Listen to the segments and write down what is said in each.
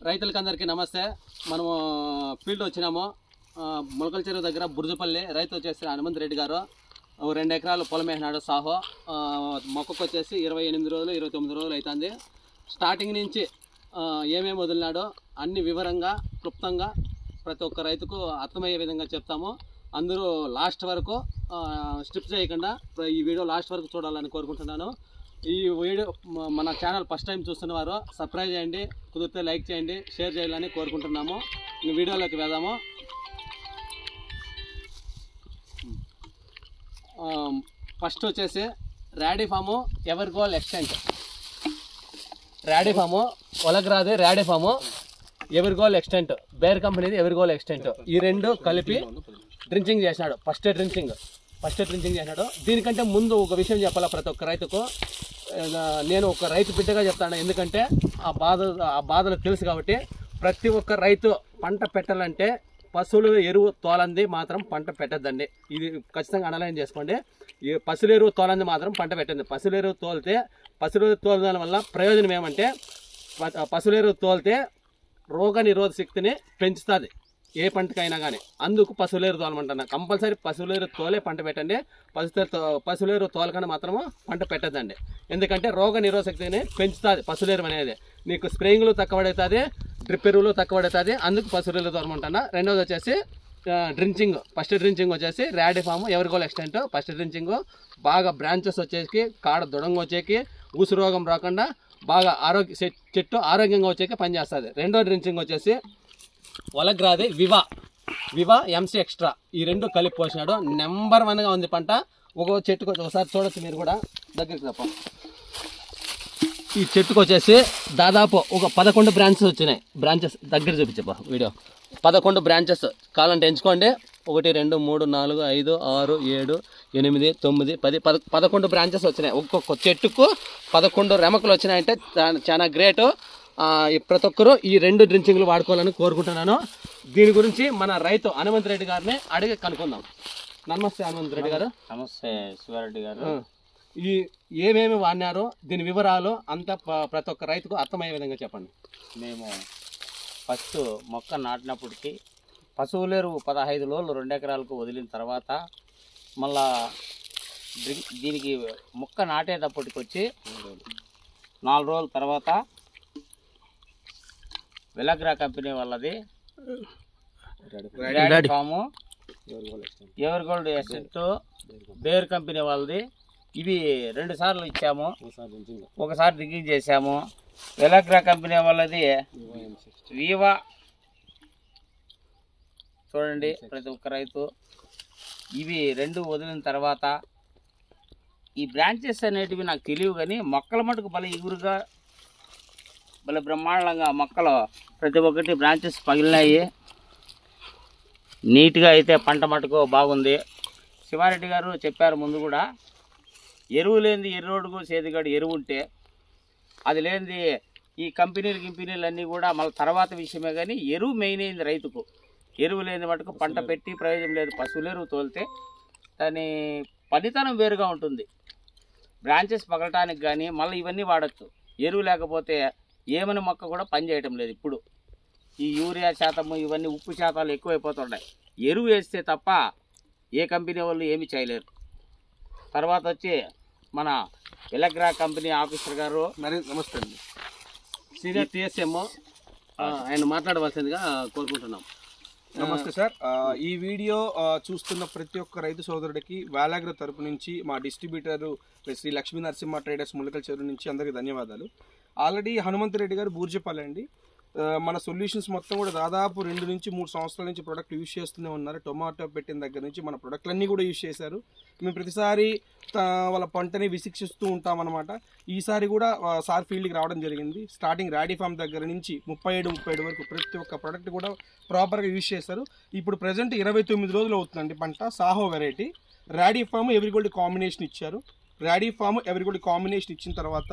రైతులకందరికీ నమస్తే. మనము ఫీల్డ్ వచ్చినాము. ములకల చెరువు దగ్గర బుర్జపల్లి. రైతు వచ్చేసి హనుమంత్ రెడ్డి గారు 2 ఎకరాలు పొలం వేసినాడు. సాహో మొక్కకు వచ్చేసి 28 రోజులు 29 రోజులు అవుతుంది. స్టార్టింగ్ నుంచి ఏమేమి వదిలినాడో అన్ని వివరంగా క్లుప్తంగా ప్రతి ఒక్క రైతుకు అర్థమయ్యే విధంగా చెప్తాము. అందరూ లాస్ట్ వరకు స్కిప్ చేయకుండా ఈ వీడియో లాస్ట్ వరకు చూడాలని కోరుకుంటున్నాను. ఈ వీడియో మన ఛానల్ ఫస్ట్ టైం చూస్తున్నవారు సబ్స్క్రైబ్ చేయండి, కుదిరితే లైక్ చేయండి, షేర్ చేయాలని కోరుకుంటున్నాము. ఈ వీడియోలోకి వెళ్దాము. ఫస్ట్ వచ్చేసి ర్యాడీ ఫాము ఎవర్ గోల్ ఎక్స్టెంట్. ర్యాడీ ఫాము ఒలగ్రాది ర్యాడీ ఫాము ఎవర్ గోల్ ఎక్స్టెంట్, బేర్ కంపెనీది ఎవర్ గోల్ ఎక్స్టెంట్. ఈ రెండు కలిపి డ్రించింగ్ చేసినాడు. ఫస్ట్ డ్రించింగ్ చేసినాడు. దీనికంటే ముందు ఒక విషయం చెప్పాలా ప్రతి ఒక్క రైతుకు. నేను ఒక రైతు బిడ్డగా చెప్తాను, ఎందుకంటే ఆ బాధలు తెలుసు కాబట్టి. ప్రతి ఒక్క రైతు పంట పెట్టాలంటే పశువుల ఎరువు తోలంది మాత్రం పంట పెట్టద్దండి. ఇది ఖచ్చితంగా అనలైన్ చేసుకోండి. ఈ పశువుల ఎరువు తోలంది మాత్రం పంట పెట్టండి. పశువుల ఎరువు తోలడం వల్ల ప్రయోజనం ఏమంటే, పశువుల ఎరువు తోలితే రోగ నిరోధక శక్తిని పెంచుతుంది ఏ పంటకైనా కానీ. అందుకు పశువులేరు తోలమంటున్నా. కంపల్సరీ పశువులేరు తోలే పంట పెట్టండి. పశువులేరు తోలకుండా మాత్రము పంట పెట్టద్దండి. ఎందుకంటే రోగ నిరోధక శక్తిని పెంచుతుంది పశువులేరు అనేది. నీకు స్ప్రేయింగ్లు తక్కువ పడుతుంది, డ్రిప్ ఎరువులు తక్కువ పడుతుంది. అందుకు పశువులేరు తోలమంటున్నా. రెండోది వచ్చేసి డ్రించింగ్. ఫస్ట్ డ్రించింగ్ వచ్చేసి ర్యాడీ ఫామ్ ఎవర్ గోల్ ఎక్స్టెంట్. ఫస్ట్ డ్రించింగ్ బాగా బ్రాంచెస్ వచ్చేసి కాడ దృఢంగా వచ్చేకి, ఊసు రోగం రాకుండా బాగా చెట్టు ఆరోగ్యంగా వచ్చేకి పనిచేస్తుంది. రెండో డ్రించింగ్ వచ్చేసి ఒలగ్రాది వివా ఎంసీ ఎక్స్ట్రా. ఈ రెండు కలిపి పోసినాడు. నెంబర్ 1గా ఉంది పంట. ఒక చెట్టుకు ఒకసారి చూడొచ్చు మీరు కూడా, దగ్గరికి తప్ప. ఈ చెట్టుకు వచ్చేసి దాదాపు ఒక 11 బ్రాంచెస్ వచ్చినాయి. బ్రాంచెస్ దగ్గర చూపించబ్బా వీడియో. 11 బ్రాంచెస్ కావాలంటే ఎంచుకోండి. 1 2 3 4 5 6 7 8 9 10 11 బ్రాంచెస్ వచ్చినాయి. ఒక్కొక్క చెట్టుకు 11 రెమకలు వచ్చినాయంటే చాలా గ్రేటు. ప్రతి ఒక్కరూ ఈ 2 డ్రించింగ్లు వాడుకోవాలని కోరుకుంటున్నాను. దీని గురించి మన రైతు హనుమంత్ రెడ్డి గారిని అడిగి కనుక్కుందాం. నమస్తే హనుమంత్ రెడ్డి గారు. నమస్తే శివారెడ్డి గారు. ఈ ఏమేమి వాడినారో దీని వివరాలు అంతా ప్రతి ఒక్క రైతుకు అర్థమయ్యే విధంగా చెప్పండి. మేము ఫస్ట్ మొక్క నాటినప్పటికీ పశువులేరు 15 రోజులు 2 ఎకరాలకు వదిలిన తర్వాత మళ్ళా దీనికి మొక్క నాటేటప్పటికి వచ్చి 4 రోజుల తర్వాత వెలగ్రా కంపెనీ వాళ్ళది ర్యాడీ ఫాము Evergol Xtend, Bayer company వాళ్ళది ఇవి 2 సార్లు ఇచ్చాము. ఒకసారి డ్రింకింగ్ చేసాము. వెలగ్రా కంపెనీ వాళ్ళది వివా. చూడండి ప్రతి ఒక్క రైతు ఇవి 2 వదిలిన తర్వాత ఈ బ్రాంచెస్ అనేటివి నాకు తెలియవు, కానీ మొక్కల మటుకు భలే ఎగురుగా భలే బ్రహ్మాండంగా మొక్కలు ప్రతి ఒక్కటి బ్రాంచెస్ పగిలినాయి. నీట్గా అయితే పంట మటుకు బాగుంది. శివారెడ్డి గారు చెప్పారు ముందు కూడా, ఎరువు లేనిది ఎర్రోడుగు సేదిగాడు ఎరువు ఉంటే అది లేనిది ఈ కంపెనీలు అన్నీ కూడా మళ్ళీ తర్వాత విషయమే, కానీ ఎరువు మెయిన్ అయింది రైతుకు. ఎరువు లేని మటుకు పంట పెట్టి ప్రయోజనం లేదు. పశువుల ఎరువు తోలితే దాని పనితనం వేరుగా ఉంటుంది. బ్రాంచెస్ పగలటానికి కానీ మళ్ళీ ఇవన్నీ వాడచ్చు. ఎరువు లేకపోతే ఏమని మొక్క కూడా పనిచేయటం లేదు. ఇప్పుడు ఈ యూరియా శాతము ఇవన్నీ ఉప్పు శాతాలు ఎక్కువైపోతున్నాయి. ఎరువు వేస్తే తప్ప ఏ కంపెనీ వాళ్ళు ఏమి చేయలేరు. తర్వాత వచ్చి మన ఎలగ్రా కంపెనీ ఆఫీసర్ గారు. నమస్తే అండి, సీనియర్ టీఎస్ఎం ఆయన మాట్లాడవలసిందిగా కోరుకుంటున్నాం. నమస్తే సార్. ఈ వీడియో చూస్తున్న ప్రతి ఒక్క రైతు సోదరుడికి వేలాగ్ర తరపు నుంచి మా డిస్ట్రిబ్యూటర్ శ్రీ లక్ష్మీ నరసింహ ట్రేడర్స్ ములకల చెరువు నుంచి అందరికీ ధన్యవాదాలు. ఆల్రెడీ హనుమంత్ రెడ్డి గారు బూర్జపల్లి అండి. మన సొల్యూషన్స్ మొత్తం కూడా దాదాపు 2 నుంచి 3 సంవత్సరాల నుంచి ప్రోడక్ట్ యూజ్ చేస్తూనే ఉన్నారు. టొమాటో పెట్టిన దగ్గర నుంచి మన ప్రోడక్ట్లన్నీ కూడా యూజ్ చేశారు. మేము ప్రతిసారి వాళ్ళ పంటని విశిక్షిస్తూ ఉంటామన్నమాట. ఈసారి కూడా సార్ ఫీల్డ్కి రావడం జరిగింది. స్టార్టింగ్ ర్యాడీ ఫామ్ దగ్గర నుంచి 37 వరకు ప్రతి ఒక్క ప్రోడక్ట్ కూడా ప్రాపర్గా యూజ్ చేశారు. ఇప్పుడు ప్రజెంట్ 29 రోజులు అవుతుందండి పంట. సాహో వెరైటీ ర్యాడీ ఫామ్ ఎవరి గోల్డ్ కాంబినేషన్ ఇచ్చారు. ర్యాడీ ఫామ్ ఎవరి గోల్డ్ కాంబినేషన్ ఇచ్చిన తర్వాత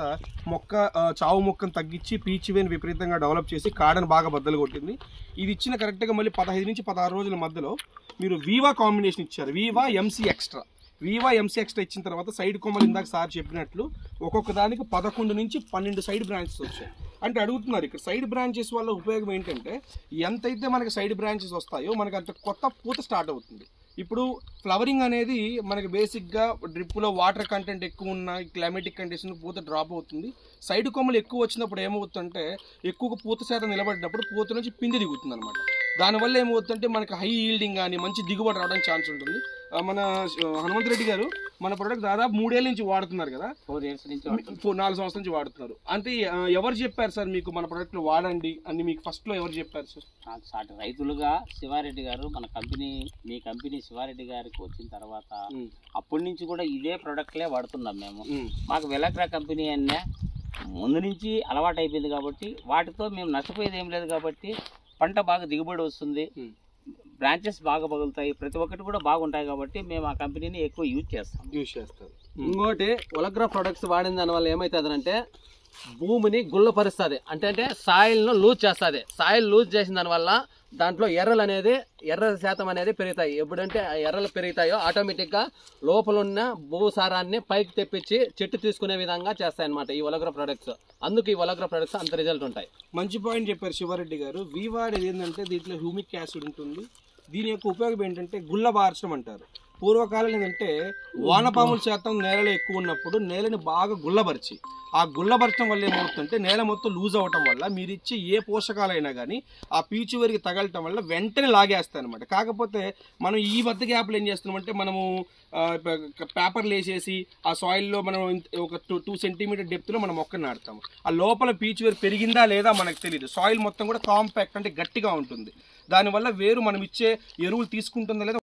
మొక్క చావు మొక్కను తగ్గించి పీచ్ వేని విపరీతంగా డెవలప్ చేసి కాడను బాగా బద్దలు కొట్టింది. ఇది ఇచ్చిన కరెక్ట్గా మళ్ళీ 15 నుంచి 16 రోజుల మధ్యలో మీరు వివా కాంబినేషన్ ఇచ్చారు. వివా ఎంసీ ఎక్స్ట్రా. వివా ఎంసీ ఎక్స్ట్రా ఇచ్చిన తర్వాత సైడ్ కొమ్మలు ఇందాక సార్ చెప్పినట్లు ఒక్కొక్క దానికి 11 నుంచి 12 సైడ్ బ్రాంచెస్ వచ్చాయి. అంటే అడుగుతున్నారు ఇక్కడ సైడ్ బ్రాంచెస్ వల్ల ఉపయోగం ఏంటంటే ఎంతైతే మనకి సైడ్ బ్రాంచెస్ వస్తాయో మనకి అంత కొత్త పూత స్టార్ట్ అవుతుంది. ఇప్పుడు ఫ్లవరింగ్ అనేది మనకి బేసిక్గా డ్రిప్లో వాటర్ కంటెంట్ ఎక్కువ ఉన్న క్లైమేటిక్ కండిషన్ పూత డ్రాప్ అవుతుంది. సైడ్ కొమ్మలు ఎక్కువ వచ్చినప్పుడు ఏమవుతుందంటే ఎక్కువగా పూత శాతం నిలబడినప్పుడు పూత నుంచి పిండి దిగుతుంది అనమాట. దానివల్ల ఏమవుతుందంటే మనకి హై ఈల్డింగ్ కానీ మంచి దిగుబడి రావడానికి ఛాన్స్ ఉంటుంది. మన హనుమంత్ రెడ్డి గారు మన ప్రోడక్ట్ దాదాపు 3 ఏళ్ళ నుంచి వాడుతున్నారు కదా, 4 years నుంచి 4 సంవత్సరాల నుంచి వాడుతున్నారు. అంటే ఎవరు చెప్పారు సార్ మీకు మన ప్రోడక్ట్లు వాడండి అని మీకు ఫస్ట్లో ఎవరు చెప్పారు సార్? నాకు సాటి రైతులుగా శివారెడ్డి గారు మన కంపెనీ, మీ కంపెనీ శివారెడ్డి గారికి వచ్చిన తర్వాత అప్పటి నుంచి కూడా ఇదే ప్రోడక్ట్లే వాడుతున్నాం మేము. మాకు వెలగ్రా కంపెనీ అనే ముందు నుంచి అలవాటు అయిపోయింది కాబట్టి వాటితో మేము నష్టపోయేది ఏం లేదు కాబట్టి పంట బాగా దిగుబడి వస్తుంది, బ్రాంచెస్ బాగా పగులుతాయి, ప్రతి ఒక్కటి కూడా బాగుంటాయి కాబట్టి మేము ఆ కంపెనీని ఎక్కువ యూజ్ చేస్తాం. ఇంకోటి ఒలగ్రా ప్రొడక్ట్స్ వాడిన దాని వల్ల ఏమవుతుందంటే భూమిని గుల్లపరుస్తుంది, అంటే సాయిల్ను లూజ్ చేస్తుంది. సాయిల్ లూజ్ చేసిన దానివల్ల దాంట్లో ఎర్ర శాతం అనేది పెరుగుతాయి. ఎప్పుడంటే ఎర్రలు పెరుగుతాయో ఆటోమేటిక్గా లోపల ఉన్న భూసారాన్ని పైకి తెప్పించి చెట్టు తీసుకునే విధంగా చేస్తాయి అన్నమాట ఈ ఒలగ్రా ప్రొడక్ట్స్. అందుకు ఈ ఒలగ్రా ప్రొడక్ట్స్ అంత రిజల్ట్ ఉంటాయి. మంచి పాయింట్ చెప్పారు శివారెడ్డి గారు. వీవాడేది ఏంటంటే దీంట్లో హ్యూమిక్ యాసిడ్ ఉంటుంది. దీని యొక్క ఉపయోగం ఏంటంటే గుల్లబార్చడం అంటారు. పూర్వకాలం ఏంటంటే వానపాముల శాతం నేలలో ఎక్కువ ఉన్నప్పుడు నేలని బాగా గుల్లబరిచి ఆ గుల్లబరచడం వల్ల ఏమవుతుందంటే నేల మొత్తం లూజ్ అవ్వటం వల్ల మీరు ఇచ్చే ఏ పోషకాలైనా కానీ ఆ పీచు వరకు తగలటం వల్ల వెంటనే లాగేస్తాయి అనమాట. కాకపోతే మనం ఈ మధ్య గ్యాప్లో ఏం చేస్తున్నామంటే మనము పేపర్లు వేసేసి ఆ సాయిల్లో మనం ఒక 2 సెంటీమీటర్ డెప్త్లో మనం మొక్కను నాటుతాము. ఆ లోపల పీచు వేరు పెరిగిందా లేదా మనకు తెలియదు. సాయిల్ మొత్తం కూడా కాంపాక్ట్ అంటే గట్టిగా ఉంటుంది. దానివల్ల వేరు మనం ఇచ్చే ఎరువులు తీసుకుంటుందా లేదా